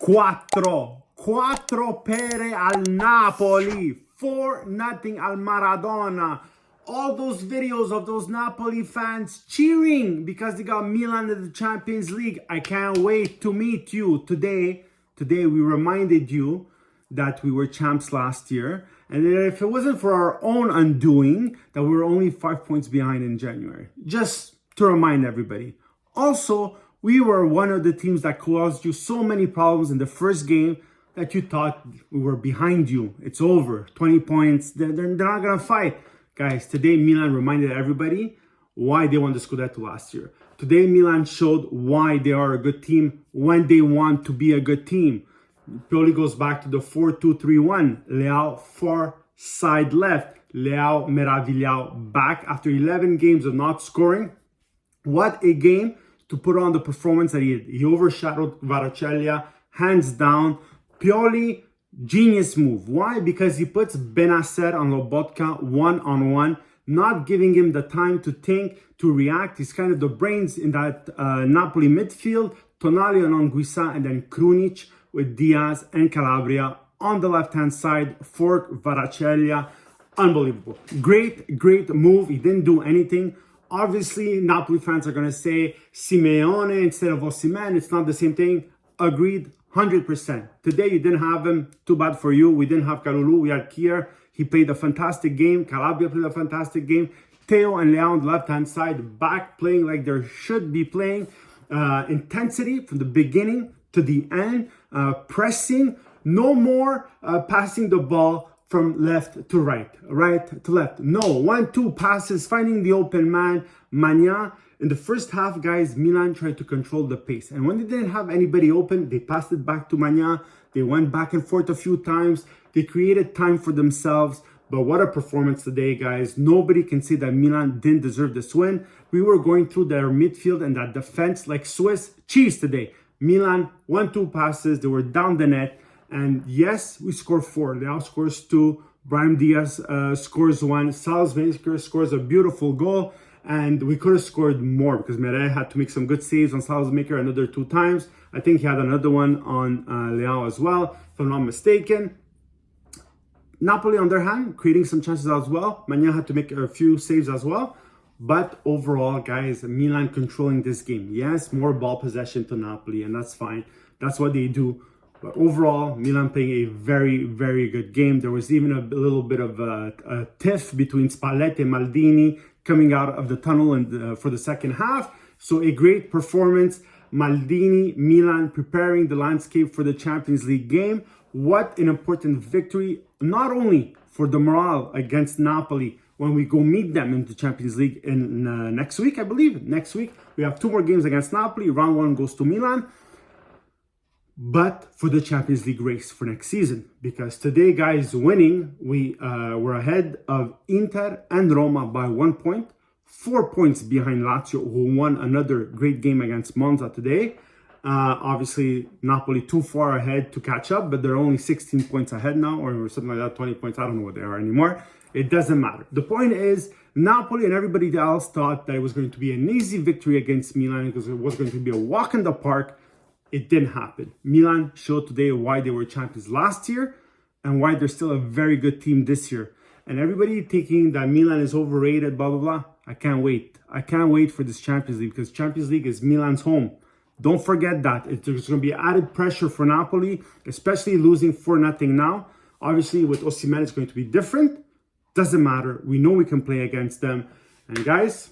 4 pere al Napoli, 4-0 al Maradona. All those videos of those Napoli fans cheering because they got Milan in the Champions League. I can't wait to meet you today. Today we reminded you that we were champs last year, and if it wasn't for our own undoing, that we were only 5 points behind in January. Just to remind everybody. Also, we were one of the teams that caused you so many problems in the first game that you thought we were behind you. It's over. 20 points. They're not going to fight. Guys, today Milan reminded everybody why they won the Scudetto last year. Today Milan showed why they are a good team when they want to be a good team. Pioli goes back to the 4-2-3-1. Leao far side left. Leao Meravigliao back after 11 games of not scoring. What a game to put on the performance that he did. He overshadowed Kvaratskhelia, hands down. Pioli, genius move. Why? Because he puts Benasser on Lobotka one-on-one, not giving him the time to think, to react. He's kind of the brains in that Napoli midfield. Tonali on Anguissa, and then Krunic with Diaz and Calabria on the left-hand side for Kvaratskhelia. Unbelievable. Great move. He didn't do anything. Obviously, Napoli fans are going to say Simeone instead of Osimhen. It's not the same thing. Agreed, 100%. Today, you didn't have him. Too bad for you. We didn't have Kalulu. We had Kier. He played a fantastic game. Calabria played a fantastic game. Theo and Leao on the left-hand side, back playing like they should be playing. Intensity from the beginning to the end. Pressing. No more passing the ball from left to right to left. No, 1-2 passes, finding the open man. Magna. In the first half, guys, Milan tried to control the pace. And when they didn't have anybody open, they passed it back to Magna. They went back and forth a few times. They created time for themselves. But what a performance today, guys. Nobody can say that Milan didn't deserve this win. We were going through their midfield and that defense like Swiss cheese today. Milan, 1-2 passes. They were down the net. And yes, we scored 4. Leao scores 2. Brahim Diaz scores 1. Salzmaker scores a beautiful goal. And we could have scored more because Mere had to make some good saves on Salzmaker another 2 times. I think he had another one on Leao as well, if I'm not mistaken. Napoli, on their hand, creating some chances as well. Magna had to make a few saves as well. But overall, guys, Milan controlling this game. Yes, more ball possession to Napoli, and that's fine. That's what they do. But overall, Milan playing a very good game. There was even a little bit of a tiff between Spalletti and Maldini coming out of the tunnel for the second half. So a great performance. Maldini, Milan preparing the landscape for the Champions League game. What an important victory, not only for the morale against Napoli when we go meet them in the Champions League in next week, I believe. Next week, we have 2 more games against Napoli. Round 1 goes to Milan. But for the Champions League race for next season. Because today, guys, winning, we were ahead of Inter and Roma by 1 point. 4 points behind Lazio, who won another great game against Monza today. Obviously, Napoli too far ahead to catch up, but they're only 16 points ahead now, or something like that, 20 points. I don't know what they are anymore. It doesn't matter. The point is, Napoli and everybody else thought that it was going to be an easy victory against Milan because it was going to be a walk in the park. It didn't happen. Milan showed today why they were champions last year and why they're still a very good team this year. And everybody thinking that Milan is overrated, blah, blah, blah. I can't wait. I can't wait for this Champions League because Champions League is Milan's home. Don't forget that. There's going to be added pressure for Napoli, especially losing 4-0 now. Obviously, with Osimhen, it's going to be different. Doesn't matter. We know we can play against them. And guys,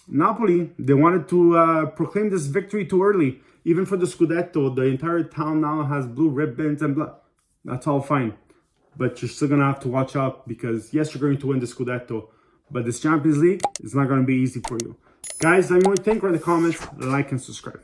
Napoli, they wanted to proclaim this victory too early. Even for the Scudetto, the entire town now has blue ribbons and blah. That's all fine. But you're still going to have to watch out because, yes, you're going to win the Scudetto. But this Champions League is not going to be easy for you. Guys, let me know what you think. Write in the comments, like, and subscribe.